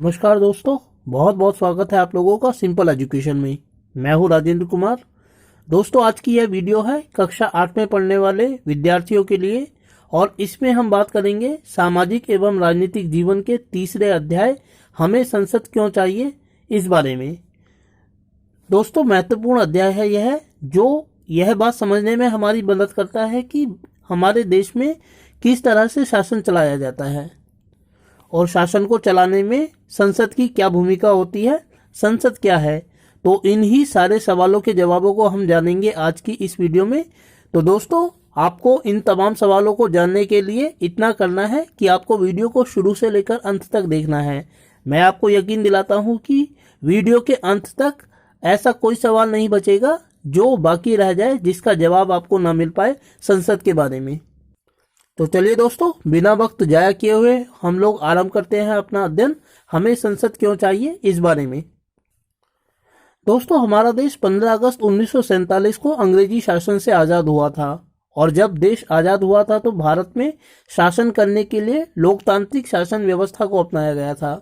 नमस्कार दोस्तों, बहुत बहुत स्वागत है आप लोगों का सिंपल एजुकेशन में। मैं हूं राजेंद्र कुमार। दोस्तों, आज की यह वीडियो है कक्षा 8 में पढ़ने वाले विद्यार्थियों के लिए और इसमें हम बात करेंगे सामाजिक एवं राजनीतिक जीवन के तीसरे अध्याय हमें संसद क्यों चाहिए इस बारे में। दोस्तों, महत्वपूर्ण अध्याय है यह, जो यह बात समझने में हमारी मदद करता है कि हमारे देश में किस तरह से शासन चलाया जाता है और शासन को चलाने में संसद की क्या भूमिका होती है, संसद क्या है। तो इन्हीं सारे सवालों के जवाबों को हम जानेंगे आज की इस वीडियो में। तो दोस्तों, आपको इन तमाम सवालों को जानने के लिए इतना करना है कि आपको वीडियो को शुरू से लेकर अंत तक देखना है। मैं आपको यकीन दिलाता हूं कि वीडियो के अंत तक ऐसा कोई सवाल नहीं बचेगा जो बाकी रह जाए, जिसका जवाब आपको ना मिल पाए संसद के बारे में। तो चलिए दोस्तों, बिना वक्त जाया किए हुए हम लोग आरंभ करते हैं अपना अध्ययन हमें संसद क्यों चाहिए इस बारे में। दोस्तों, हमारा देश 15 अगस्त 1947 को अंग्रेजी शासन से आजाद हुआ था और जब देश आजाद हुआ था तो भारत में शासन करने के लिए लोकतांत्रिक शासन व्यवस्था को अपनाया गया था।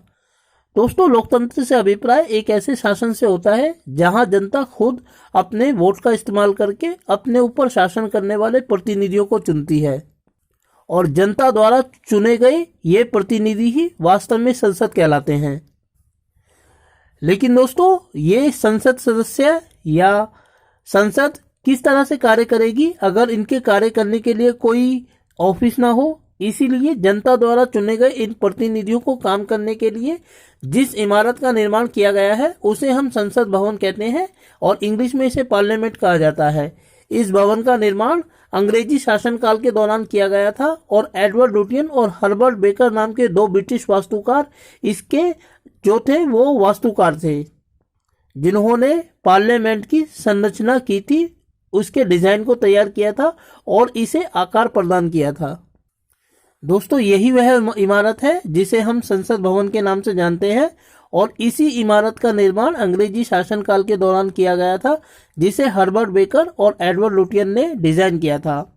दोस्तों, लोकतंत्र से अभिप्राय एक ऐसे शासन से होता है जहां जनता खुद अपने वोट का इस्तेमाल करके अपने ऊपर शासन करने वाले प्रतिनिधियों को चुनती है और जनता द्वारा चुने गए ये प्रतिनिधि ही वास्तव में संसद कहलाते हैं। लेकिन दोस्तों, ये संसद सदस्य या संसद किस तरह से कार्य करेगी अगर इनके कार्य करने के लिए कोई ऑफिस ना हो। इसीलिए जनता द्वारा चुने गए इन प्रतिनिधियों को काम करने के लिए जिस इमारत का निर्माण किया गया है उसे हम संसद भवन कहते हैं और इंग्लिश में इसे पार्लियामेंट कहा जाता है। इस भवन का निर्माण अंग्रेजी शासनकाल के दौरान किया गया था और एडवर्ड लुटियन और हर्बर्ट बेकर नाम के दो ब्रिटिश वास्तुकार इसके जो थे वो वास्तुकार थे, जिन्होंने पार्लियामेंट की संरचना की थी, उसके डिजाइन को तैयार किया था और इसे आकार प्रदान किया था। दोस्तों, यही वह इमारत है जिसे हम संसद भवन के नाम से जानते हैं और इसी इमारत का निर्माण अंग्रेजी शासनकाल के दौरान किया गया था, जिसे हर्बर्ट बेकर और एडवर्ड लुटियन ने डिजाइन किया था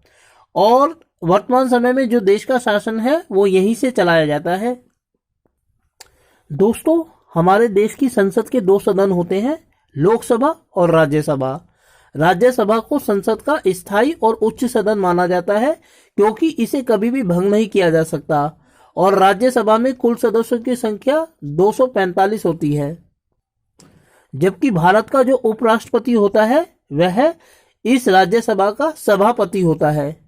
और वर्तमान समय में जो देश का शासन है वो यहीं से चलाया जाता है। दोस्तों, हमारे देश की संसद के दो सदन होते हैं, लोकसभा और राज्यसभा। राज्यसभा को संसद का स्थायी और उच्च सदन माना जाता है क्योंकि इसे कभी भी भंग नहीं किया जा सकता और राज्यसभा में कुल सदस्यों की संख्या 245 होती है, जबकि भारत का जो उपराष्ट्रपति होता है वह इस राज्यसभा का सभापति होता है।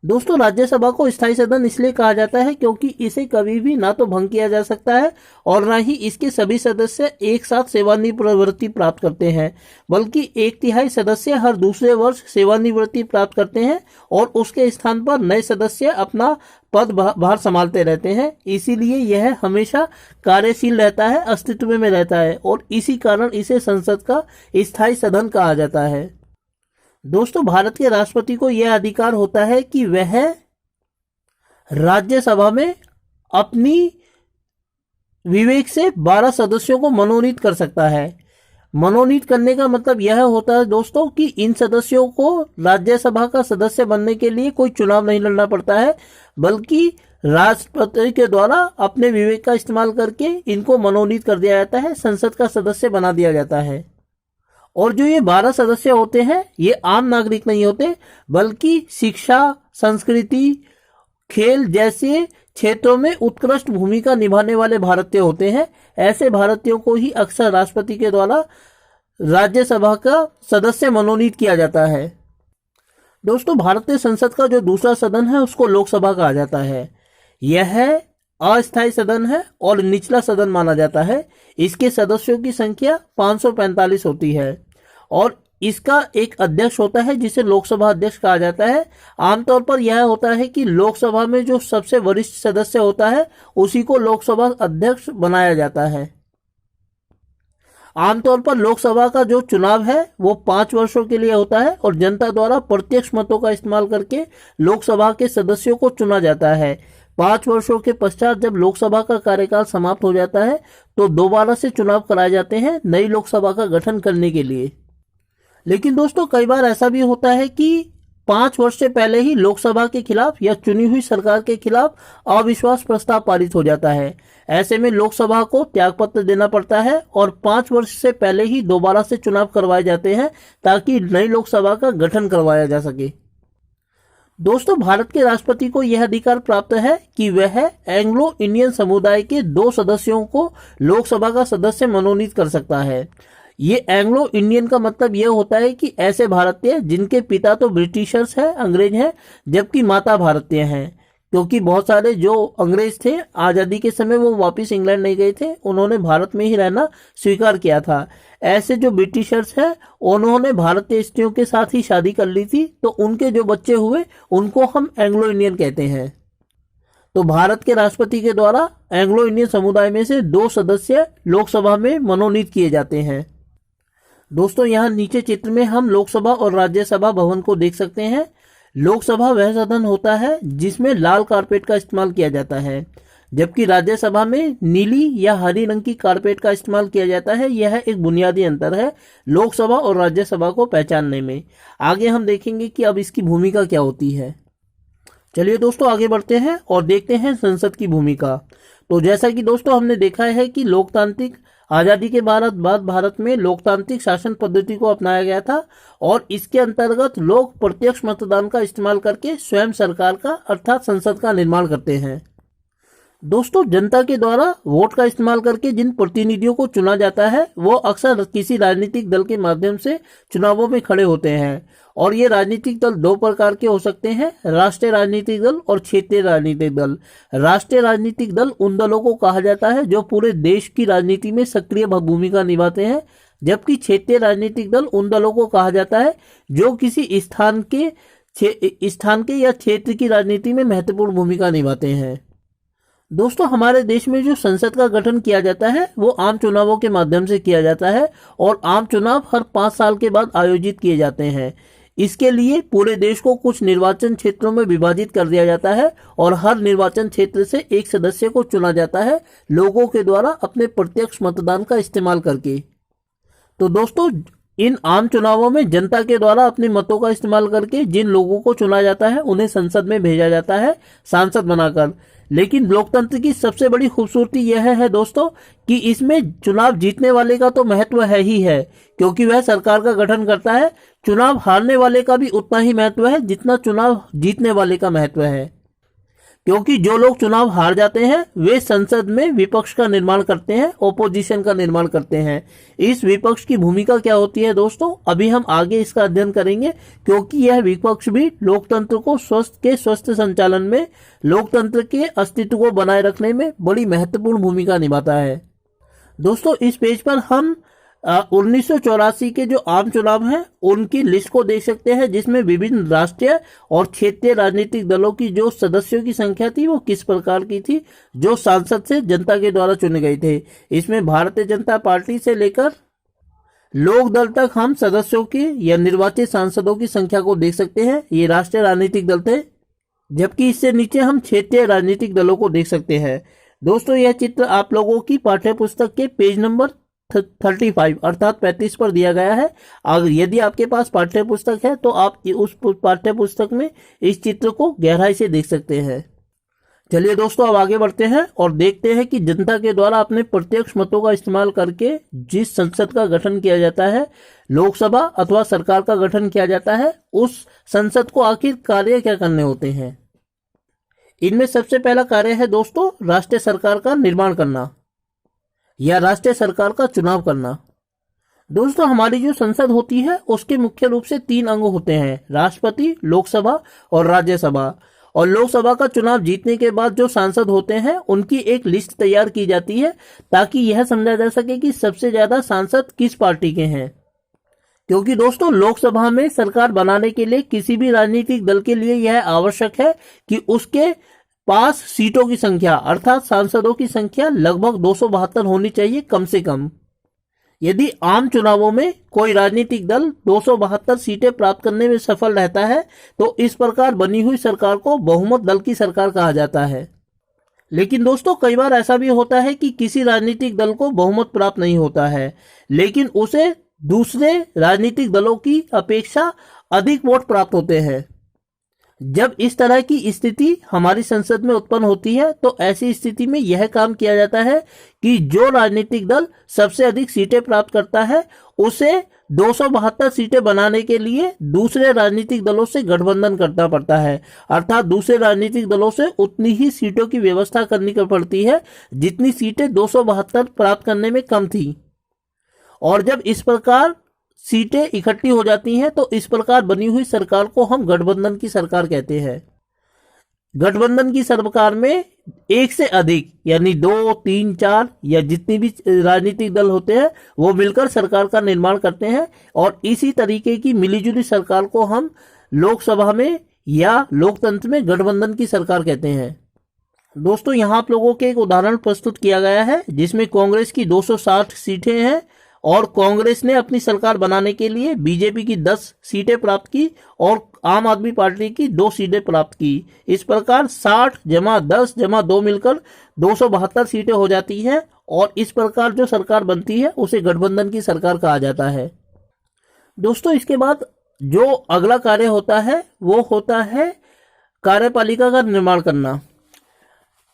दोस्तों, राज्यसभा को स्थायी सदन इसलिए कहा जाता है क्योंकि इसे कभी भी ना तो भंग किया जा सकता है और ना ही इसके सभी सदस्य एक साथ सेवानिवृत्ति प्राप्त करते हैं, बल्कि 1/3 सदस्य हर दूसरे वर्ष सेवानिवृत्ति प्राप्त करते हैं और उसके स्थान पर नए सदस्य अपना पदभार संभालते रहते हैं। इसीलिए यह हमेशा कार्यशील रहता है, अस्तित्व में रहता है और इसी कारण इसे संसद का स्थायी सदन कहा जाता है। दोस्तों, भारत के राष्ट्रपति को यह अधिकार होता है कि वह राज्यसभा में अपनी विवेक से 12 सदस्यों को मनोनीत कर सकता है। मनोनीत करने का मतलब यह होता है दोस्तों कि इन सदस्यों को राज्यसभा का सदस्य बनने के लिए कोई चुनाव नहीं लड़ना पड़ता है, बल्कि राष्ट्रपति के द्वारा अपने विवेक का इस्तेमाल करके इनको मनोनीत कर दिया जाता है, संसद का सदस्य बना दिया जाता है। और जो ये 12 सदस्य होते हैं ये आम नागरिक नहीं होते, बल्कि शिक्षा, संस्कृति, खेल जैसे क्षेत्रों में उत्कृष्ट भूमिका निभाने वाले भारतीय होते हैं। ऐसे भारतीयों को ही अक्सर राष्ट्रपति के द्वारा राज्यसभा का सदस्य मनोनीत किया जाता है। दोस्तों, भारतीय संसद का जो दूसरा सदन है उसको लोकसभा कहा जाता है। यह अस्थायी सदन है और निचला सदन माना जाता है। इसके सदस्यों की संख्या 545 होती है और इसका एक अध्यक्ष होता है जिसे लोकसभा अध्यक्ष कहा जाता है। आमतौर पर यह होता है कि लोकसभा में जो सबसे वरिष्ठ सदस्य होता है उसी को लोकसभा अध्यक्ष बनाया जाता है। आमतौर पर लोकसभा का जो चुनाव है वो 5 वर्षों के लिए होता है और जनता द्वारा प्रत्यक्ष मतों का इस्तेमाल करके लोकसभा के सदस्यों को चुना जाता है। 5 वर्षों के पश्चात जब लोकसभा का कार्यकाल समाप्त हो जाता है तो दोबारा से चुनाव कराए जाते हैं नई लोकसभा का गठन करने के लिए। लेकिन दोस्तों, कई बार ऐसा भी होता है कि 5 वर्ष से पहले ही लोकसभा के खिलाफ या चुनी हुई सरकार के खिलाफ अविश्वास प्रस्ताव पारित हो जाता है। ऐसे में लोकसभा को त्यागपत्र देना पड़ता है और 5 वर्ष से पहले ही दोबारा से चुनाव करवाए जाते हैं ताकि नई लोकसभा का गठन करवाया जा सके। दोस्तों, भारत के राष्ट्रपति को यह अधिकार प्राप्त है कि वह एंग्लो इंडियन समुदाय के 2 सदस्यों को लोकसभा का सदस्य मनोनीत कर सकता है। ये एंग्लो इंडियन का मतलब यह होता है कि ऐसे भारतीय जिनके पिता तो ब्रिटिशर्स हैं, अंग्रेज हैं, जबकि माता भारतीय हैं। क्योंकि बहुत सारे जो अंग्रेज थे आज़ादी के समय वो वापस इंग्लैंड नहीं गए थे, उन्होंने भारत में ही रहना स्वीकार किया था। ऐसे जो ब्रिटिशर्स हैं उन्होंने भारतीय स्त्रियों के साथ ही शादी कर ली थी, तो उनके जो बच्चे हुए उनको हम एंग्लो इंडियन कहते हैं। तो भारत के राष्ट्रपति के द्वारा एंग्लो इंडियन समुदाय में से 2 सदस्य लोकसभा में मनोनीत किए जाते हैं। दोस्तों, यहाँ नीचे चित्र में हम लोकसभा और राज्यसभा भवन को देख सकते हैं। लोकसभा वह सदन होता है जिसमें लाल कारपेट का इस्तेमाल किया जाता है, जबकि राज्यसभा में नीली या हरी रंग की कारपेट का इस्तेमाल किया जाता है। यह एक बुनियादी अंतर है लोकसभा और राज्यसभा को पहचानने में। आगे हम देखेंगे कि अब इसकी भूमिका क्या होती है। चलिए दोस्तों, आगे बढ़ते हैं और देखते हैं संसद की भूमिका। तो जैसा कि दोस्तों हमने देखा है कि लोकतांत्रिक आज़ादी के बाद भारत में लोकतांत्रिक शासन पद्धति को अपनाया गया था और इसके अंतर्गत लोग प्रत्यक्ष मतदान का इस्तेमाल करके स्वयं सरकार का अर्थात संसद का निर्माण करते हैं। दोस्तों, जनता के द्वारा वोट का इस्तेमाल करके जिन प्रतिनिधियों को चुना जाता है वो अक्सर किसी राजनीतिक दल के माध्यम से चुनावों में खड़े होते हैं और ये राजनीतिक दल 2 प्रकार के हो सकते हैं, राष्ट्रीय राजनीतिक दल और क्षेत्रीय राजनीतिक दल। राष्ट्रीय राजनीतिक दल उन दलों को कहा जाता है जो पूरे देश की राजनीति में सक्रिय भूमिका निभाते हैं, जबकि क्षेत्रीय राजनीतिक दल उन दलों को कहा जाता है जो किसी स्थान के या क्षेत्र की राजनीति में महत्वपूर्ण भूमिका निभाते हैं। दोस्तों, हमारे देश में जो संसद का गठन किया जाता है वो आम चुनावों के माध्यम से किया जाता है और आम चुनाव हर 5 साल के बाद आयोजित किए जाते हैं। इसके लिए पूरे देश को कुछ निर्वाचन क्षेत्रों में विभाजित कर दिया जाता है और हर निर्वाचन क्षेत्र से एक सदस्य को चुना जाता है लोगों के द्वारा अपने प्रत्यक्ष मतदान का इस्तेमाल करके। तो दोस्तों, इन आम चुनावों में जनता के द्वारा अपने मतों का इस्तेमाल करके जिन लोगों को चुना जाता है उन्हें संसद में भेजा जाता है सांसद बनाकर। लेकिन लोकतंत्र की सबसे बड़ी खूबसूरती यह है दोस्तों कि इसमें चुनाव जीतने वाले का तो महत्व है ही है, क्योंकि वह सरकार का गठन करता है। चुनाव हारने वाले का भी उतना ही महत्व है जितना चुनाव जीतने वाले का महत्व है, क्योंकि जो लोग चुनाव हार जाते हैं वे संसद में विपक्ष का निर्माण करते हैं, ओपोजिशन का निर्माण करते हैं। इस विपक्ष की भूमिका क्या होती है दोस्तों, अभी हम आगे इसका अध्ययन करेंगे, क्योंकि यह विपक्ष भी लोकतंत्र को स्वस्थ संचालन में, लोकतंत्र के अस्तित्व को बनाए रखने में बड़ी महत्वपूर्ण भूमिका निभाता है। दोस्तों, इस पेज पर हम 1984 के जो आम चुनाव हैं उनकी लिस्ट को देख सकते हैं, जिसमें विभिन्न राष्ट्रीय और क्षेत्रीय राजनीतिक दलों की जो सदस्यों की संख्या थी वो किस प्रकार की थी, जो सांसद से जनता के द्वारा चुने गए थे। इसमें भारतीय जनता पार्टी से लेकर लोक दल तक हम सदस्यों की या निर्वाचित सांसदों की संख्या को देख सकते हैं। ये राष्ट्रीय राजनीतिक दल थे, जबकि इससे नीचे हम क्षेत्रीय राजनीतिक दलों को देख सकते हैं। दोस्तों, यह चित्र आप लोगों की पाठ्य पुस्तक के पेज नंबर 35 अर्थात 35 पर दिया गया है। अगर यदि आपके पास पाठ्य पुस्तक है तो आप उस पाठ्य पुस्तक में इस चित्र को गहराई से देख सकते हैं। चलिए दोस्तों, अब आगे बढ़ते हैं और देखते हैं कि जनता के द्वारा अपने प्रत्यक्ष मतों का इस्तेमाल करके जिस संसद का गठन किया जाता है, लोकसभा अथवा सरकार का गठन किया जाता है, उस संसद को आखिर कार्य क्या करने होते हैं। इनमें सबसे पहला कार्य है दोस्तों राष्ट्रीय सरकार का निर्माण करना या राष्ट्रीय सरकार का चुनाव करना। दोस्तों, हमारी जो संसद होती है उसके मुख्य रूप से 3 अंग होते हैं, राष्ट्रपति, लोकसभा और राज्यसभा। और लोकसभा का चुनाव जीतने के बाद जो सांसद होते हैं उनकी एक लिस्ट तैयार की जाती है ताकि यह समझा जा सके कि सबसे ज्यादा सांसद किस पार्टी के हैं। क्योंकि दोस्तों, लोकसभा में सरकार बनाने के लिए किसी भी राजनीतिक दल के लिए यह आवश्यक है कि उसके पास सीटों की संख्या अर्थात सांसदों की संख्या लगभग 272 होनी चाहिए कम से कम। यदि आम चुनावों में कोई राजनीतिक दल 272 सीटें प्राप्त करने में सफल रहता है तो इस प्रकार बनी हुई सरकार को बहुमत दल की सरकार कहा जाता है। लेकिन दोस्तों, कई बार ऐसा भी होता है कि किसी राजनीतिक दल को बहुमत प्राप्त नहीं होता है, लेकिन उसे दूसरे राजनीतिक दलों की अपेक्षा अधिक वोट प्राप्त होते हैं। जब इस तरह की स्थिति हमारी संसद में उत्पन्न होती है तो ऐसी स्थिति में यह काम किया जाता है कि जो राजनीतिक दल सबसे अधिक सीटें प्राप्त करता है उसे 272 सीटें बनाने के लिए दूसरे राजनीतिक दलों से गठबंधन करना पड़ता है। अर्थात दूसरे राजनीतिक दलों से उतनी ही सीटों की व्यवस्था करनी पड़ती है जितनी सीटें 272 प्राप्त करने में कम थी। और जब इस प्रकार सीटें इकट्ठी हो जाती हैं तो इस प्रकार बनी हुई सरकार को हम गठबंधन की सरकार कहते हैं। गठबंधन की सरकार में एक से अधिक यानी 2, 3, 4 या जितनी भी राजनीतिक दल होते हैं वो मिलकर सरकार का निर्माण करते हैं और इसी तरीके की मिलीजुली सरकार को हम लोकसभा में या लोकतंत्र में गठबंधन की सरकार कहते हैं। दोस्तों यहाँ आप लोगों के एक उदाहरण प्रस्तुत किया गया है जिसमें कांग्रेस की 260 सीटें हैं और कांग्रेस ने अपनी सरकार बनाने के लिए बीजेपी की 10 सीटें प्राप्त की और आम आदमी पार्टी की 2 सीटें प्राप्त की। इस प्रकार 60 जमा 10 जमा 2 मिलकर 272 सीटें हो जाती हैं और इस प्रकार जो सरकार बनती है उसे गठबंधन की सरकार कहा जाता है। दोस्तों इसके बाद जो अगला कार्य होता है वो होता है कार्यपालिका का निर्माण करना।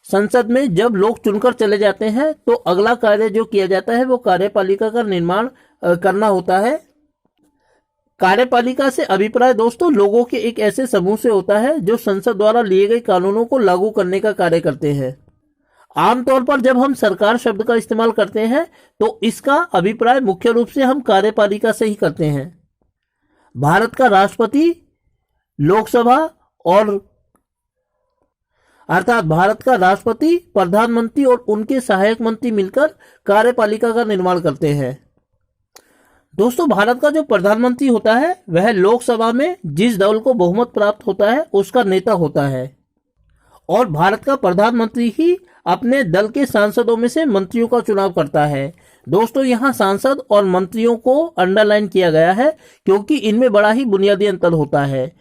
संसद में जब लोग चुनकर चले जाते हैं तो अगला कार्य जो किया जाता है वो कार्यपालिका का निर्माण करना होता है। कार्यपालिका से अभिप्राय दोस्तों लोगों के एक ऐसे समूह से होता है जो संसद द्वारा लिए गए कानूनों को लागू करने का कार्य करते हैं। आमतौर पर जब हम सरकार शब्द का इस्तेमाल करते हैं तो इसका अभिप्राय मुख्य रूप से हम कार्यपालिका से ही करते हैं। भारत का राष्ट्रपति, लोकसभा और अर्थात भारत का राष्ट्रपति, प्रधानमंत्री और उनके सहायक मंत्री मिलकर कार्यपालिका का निर्माण करते हैं। दोस्तों भारत का जो प्रधानमंत्री होता है वह लोकसभा में जिस दल को बहुमत प्राप्त होता है उसका नेता होता है और भारत का प्रधानमंत्री ही अपने दल के सांसदों में से मंत्रियों का चुनाव करता है। दोस्तों यहाँ सांसद और मंत्रियों को अंडरलाइन किया गया है क्योंकि इनमें बड़ा ही बुनियादी अंतर होता है।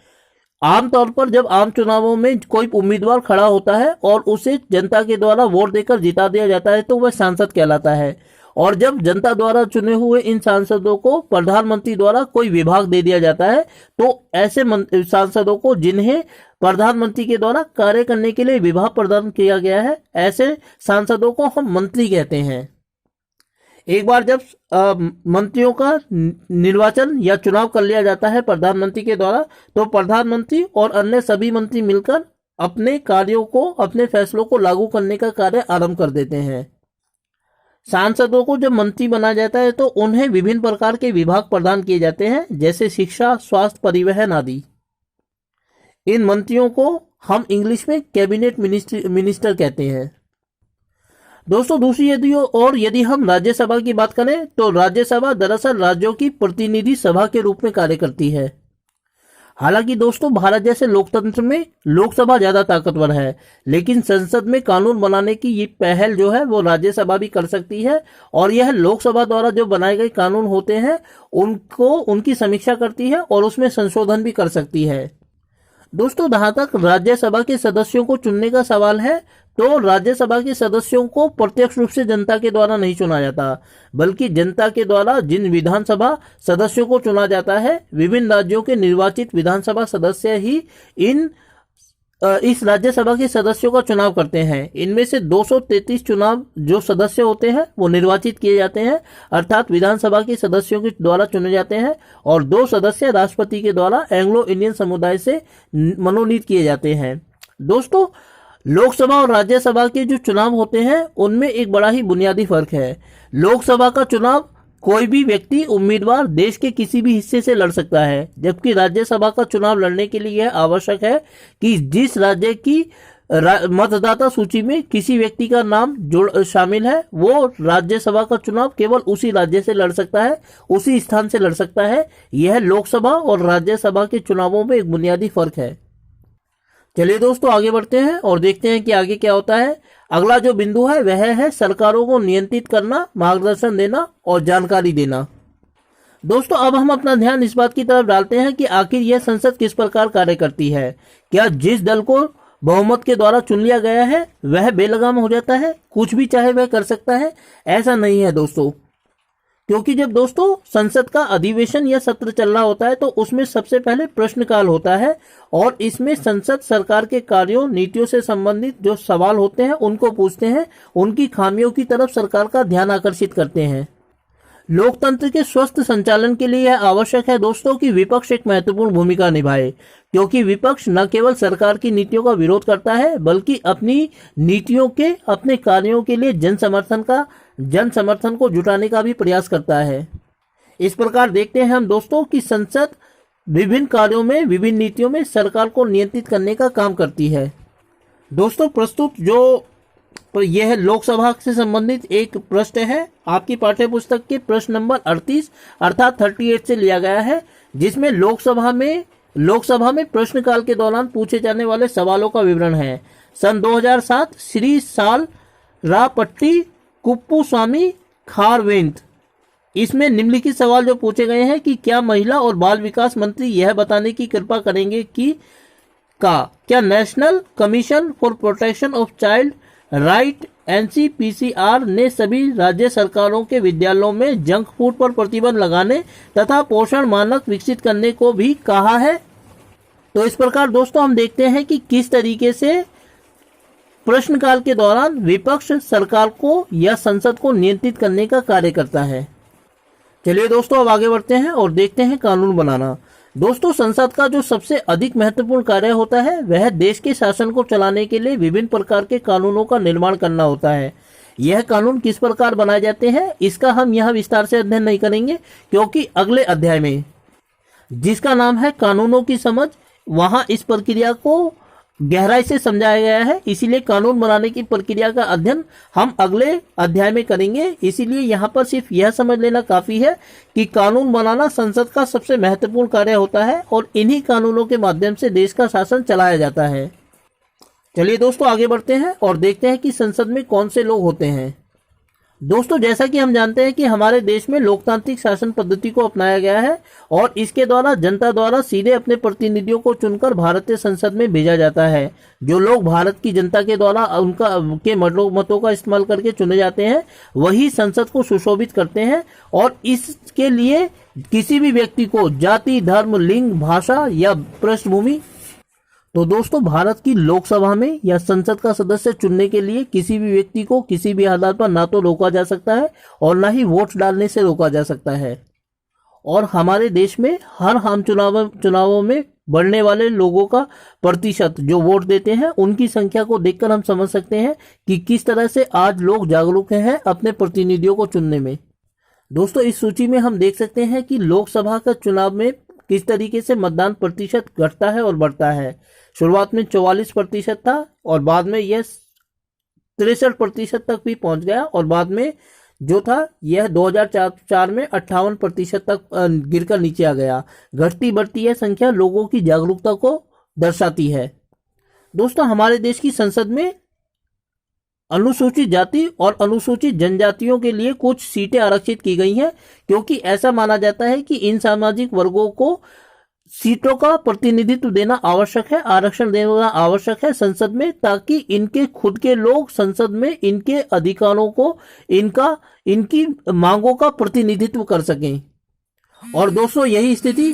आमतौर पर जब आम चुनावों में कोई उम्मीदवार खड़ा होता है और उसे जनता के द्वारा वोट देकर जिता दिया जाता है तो वह सांसद कहलाता है और जब जनता द्वारा चुने हुए इन सांसदों को प्रधानमंत्री द्वारा कोई विभाग दे दिया जाता है तो ऐसे सांसदों को जिन्हें प्रधानमंत्री के द्वारा कार्य करने के लिए विभाग प्रदान किया गया है ऐसे सांसदों को हम मंत्री कहते हैं। एक बार जब मंत्रियों का निर्वाचन या चुनाव कर लिया जाता है प्रधानमंत्री के द्वारा तो प्रधानमंत्री और अन्य सभी मंत्री मिलकर अपने कार्यों को, अपने फैसलों को लागू करने का कार्य आरंभ कर देते हैं। सांसदों को जब मंत्री बनाया जाता है तो उन्हें विभिन्न प्रकार के विभाग प्रदान किए जाते हैं जैसे शिक्षा, स्वास्थ्य, परिवहन आदि। इन मंत्रियों को हम इंग्लिश में कैबिनेट मिनिस्टर कहते हैं। दोस्तों दूसरी यदि हम राज्यसभा की बात करें तो राज्यसभा दरअसल राज्यों की प्रतिनिधि सभा के रूप में कार्य करती है। हालांकि दोस्तों भारत जैसे लोकतंत्र में लोकसभा ज्यादा ताकतवर है लेकिन संसद में कानून बनाने की ये पहल जो है वो राज्यसभा भी कर सकती है और यह लोकसभा द्वारा जो बनाए गए कानून होते हैं उनकी समीक्षा करती है और उसमें संशोधन भी कर सकती है। दोस्तों जहां तक राज्यसभा के सदस्यों को चुनने का सवाल है तो राज्यसभा के सदस्यों को प्रत्यक्ष रूप से जनता के द्वारा नहीं चुना जाता बल्कि जनता के द्वारा जिन विधानसभा सदस्यों को चुना जाता है विभिन्न राज्यों के निर्वाचित विधानसभा सदस्य ही इस राज्यसभा के सदस्यों का चुनाव करते हैं। इनमें से 233 चुनाव जो सदस्य होते हैं वो निर्वाचित किए जाते हैं अर्थात विधानसभा के सदस्यों के द्वारा चुने जाते हैं और 2 सदस्य राष्ट्रपति के द्वारा एंग्लो इंडियन समुदाय से मनोनीत किए जाते हैं। दोस्तों लोकसभा और राज्यसभा के जो चुनाव होते हैं उनमें एक बड़ा ही बुनियादी फर्क है। लोकसभा का चुनाव कोई भी व्यक्ति उम्मीदवार देश के किसी भी हिस्से से लड़ सकता है जबकि राज्यसभा का चुनाव लड़ने के लिए यह आवश्यक है कि जिस राज्य की मतदाता सूची में किसी व्यक्ति का नाम शामिल है वो राज्यसभा का चुनाव केवल उसी राज्य से लड़ सकता है, उसी स्थान से लड़ सकता है। यह लोकसभा और राज्यसभा के चुनावों में एक बुनियादी फर्क है। चलिए दोस्तों आगे बढ़ते हैं और देखते हैं कि आगे क्या होता है। अगला जो बिंदु है वह है सरकारों को नियंत्रित करना, मार्गदर्शन देना और जानकारी देना। दोस्तों अब हम अपना ध्यान इस बात की तरफ डालते हैं कि आखिर यह संसद किस प्रकार कार्य करती है। क्या जिस दल को बहुमत के द्वारा चुन लिया गया है वह बेलगाम हो जाता है, कुछ भी चाहे वह कर सकता है? ऐसा नहीं है दोस्तों। क्योंकि जब दोस्तों संसद का अधिवेशन या सत्र चल रहा होता है तो उसमें सबसे पहले प्रश्नकाल होता है और इसमें संसद सरकार के कार्यों नीतियों से संबंधित जो सवाल होते हैं उनको पूछते हैं, उनकी खामियों की तरफ सरकार का ध्यान आकर्षित करते हैं। लोकतंत्र के स्वस्थ संचालन के लिए यह आवश्यक है दोस्तों कि विपक्ष एक महत्वपूर्ण भूमिका निभाए, क्योंकि विपक्ष न केवल सरकार की नीतियों का विरोध करता है बल्कि अपनी नीतियों के अपने कार्यों के लिए जन समर्थन को जुटाने का भी प्रयास करता है। इस प्रकार देखते हैं हम दोस्तों कि संसद विभिन्न कार्यों में विभिन्न नीतियों में सरकार को नियंत्रित करने का काम करती है। दोस्तों प्रस्तुत जो यह लोकसभा से संबंधित एक प्रश्न है, आपकी पाठ्य पुस्तक के प्रश्न नंबर 38 अर्थात 38 से लिया गया है, जिसमें लोकसभा में प्रश्नकाल के दौरान पूछे जाने वाले सवालों का विवरण है। सन 2007 श्री साल रापट्टी कुप्पुस्वामी खारवेंत। इसमें निम्नलिखित सवाल जो पूछे गए हैं कि क्या महिला और बाल विकास मंत्री यह बताने की कृपा करेंगे कि क्या national commission for protection of child right NCPCR ने सभी राज्य सरकारों के विद्यालयों में जंक फूड पर प्रतिबंध लगाने तथा पोषण मानक विकसित करने को भी कहा है। तो इस प्रकार दोस्तों हम देखते हैं कि किस तरीके से प्रश्नकाल के दौरान विपक्ष सरकार को या संसद को नियंत्रित करने का कार्य करता है। चलिए दोस्तों अब आगे बढ़ते हैं और देखते हैं कानून बनाना। दोस्तों संसद का जो सबसे अधिक महत्वपूर्ण कार्य होता है वह देश के शासन को चलाने के लिए विभिन्न प्रकार के कानूनों का निर्माण करना होता है। यह कानून किस प्रकार बनाए जाते हैं इसका हम यहाँ विस्तार से अध्ययन नहीं करेंगे, क्योंकि अगले अध्याय में जिसका नाम है कानूनों की समझ, वहां इस प्रक्रिया को गहराई से समझाया गया है। इसीलिए कानून बनाने की प्रक्रिया का अध्ययन हम अगले अध्याय में करेंगे। इसीलिए यहाँ पर सिर्फ यह समझ लेना काफी है कि कानून बनाना संसद का सबसे महत्वपूर्ण कार्य होता है और इन्हीं कानूनों के माध्यम से देश का शासन चलाया जाता है। चलिए दोस्तों आगे बढ़ते हैं और देखते हैं कि संसद में कौन से लोग होते हैं। दोस्तों जैसा कि हम जानते हैं कि हमारे देश में लोकतांत्रिक शासन पद्धति को अपनाया गया है और इसके द्वारा जनता द्वारा सीधे अपने प्रतिनिधियों को चुनकर भारतीय संसद में भेजा जाता है। जो लोग भारत की जनता के द्वारा उनके मतों का इस्तेमाल करके चुने जाते हैं वही संसद को सुशोभित करते हैं और इसके लिए किसी भी व्यक्ति को जाति, धर्म, लिंग, भाषा या पृष्ठभूमि, तो दोस्तों भारत की लोकसभा में या संसद का सदस्य चुनने के लिए किसी भी व्यक्ति को किसी भी आधार पर ना तो रोका जा सकता है और ना ही वोट डालने से रोका जा सकता है। और हमारे देश में हर आम चुनावों में बढ़ने वाले लोगों का प्रतिशत जो वोट देते हैं उनकी संख्या को देखकर हम समझ सकते हैं कि किस तरह से आज लोग जागरूक हैं अपने प्रतिनिधियों को चुनने में। दोस्तों इस सूची में हम देख सकते हैं कि लोकसभा का चुनाव में किस तरीके से मतदान प्रतिशत घटता है और बढ़ता है। शुरुआत में 44% था और बाद में यह 63% तक भी पहुंच गया और बाद में जो था यह 2004 में 58% तक गिरकर नीचे आ गया। घटती बढ़ती यह संख्या लोगों की जागरूकता को दर्शाती है। दोस्तों हमारे देश की संसद में अनुसूचित जाति और अनुसूचित जनजातियों के लिए कुछ सीटें आरक्षित की गई हैं, क्योंकि ऐसा माना जाता है कि इन सामाजिक वर्गों को सीटों का प्रतिनिधित्व देना आवश्यक है, आरक्षण देना आवश्यक है संसद में, ताकि इनके खुद के लोग संसद में इनके अधिकारों को इनकी मांगों का प्रतिनिधित्व कर सकें। और दोस्तों यही स्थिति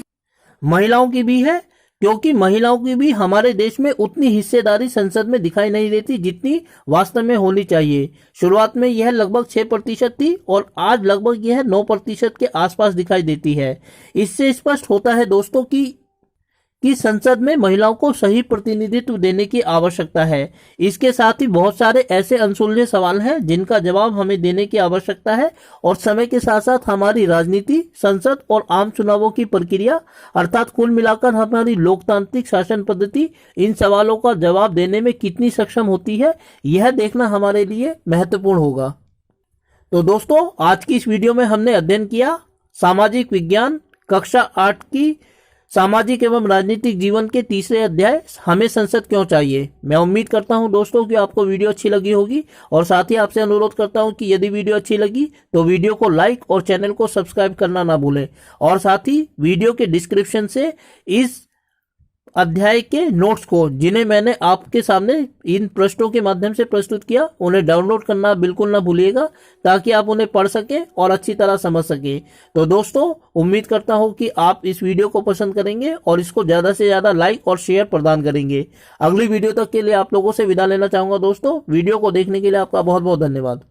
महिलाओं की भी है, क्योंकि महिलाओं की भी हमारे देश में उतनी हिस्सेदारी संसद में दिखाई नहीं देती जितनी वास्तव में होनी चाहिए। शुरुआत में यह लगभग 6% थी और आज लगभग यह 9% के आसपास दिखाई देती है। इससे स्पष्ट होता है दोस्तों कि संसद में महिलाओं को सही प्रतिनिधित्व देने की आवश्यकता है। इसके साथ ही बहुत सारे ऐसे अनसुलझे सवाल हैं जिनका जवाब हमें देने की आवश्यकता है और समय के साथ साथ हमारी राजनीति, संसद और आम चुनावों की प्रक्रिया अर्थात कुल मिलाकर हमारी लोकतांत्रिक शासन पद्धति इन सवालों का जवाब देने में कितनी सक्षम होती है, यह देखना हमारे लिए महत्वपूर्ण होगा। तो दोस्तों आज की इस वीडियो में हमने अध्ययन किया सामाजिक विज्ञान कक्षा 8 की सामाजिक एवं राजनीतिक जीवन के तीसरे अध्याय हमें संसद क्यों चाहिए। मैं उम्मीद करता हूं दोस्तों कि आपको वीडियो अच्छी लगी होगी और साथ ही आपसे अनुरोध करता हूं कि यदि वीडियो अच्छी लगी तो वीडियो को लाइक और चैनल को सब्सक्राइब करना ना भूलें और साथ ही वीडियो के डिस्क्रिप्शन से इस अध्याय के नोट्स को, जिन्हें मैंने आपके सामने इन प्रश्नों के माध्यम से प्रस्तुत किया, उन्हें डाउनलोड करना बिल्कुल ना भूलिएगा, ताकि आप उन्हें पढ़ सके और अच्छी तरह समझ सके। तो दोस्तों, उम्मीद करता हूं कि आप इस वीडियो को पसंद करेंगे और इसको ज्यादा से ज्यादा लाइक और शेयर प्रदान करेंगे। अगली वीडियो तक के लिए आप लोगों से विदा लेना चाहूंगा दोस्तों। वीडियो को देखने के लिए आपका बहुत बहुत धन्यवाद।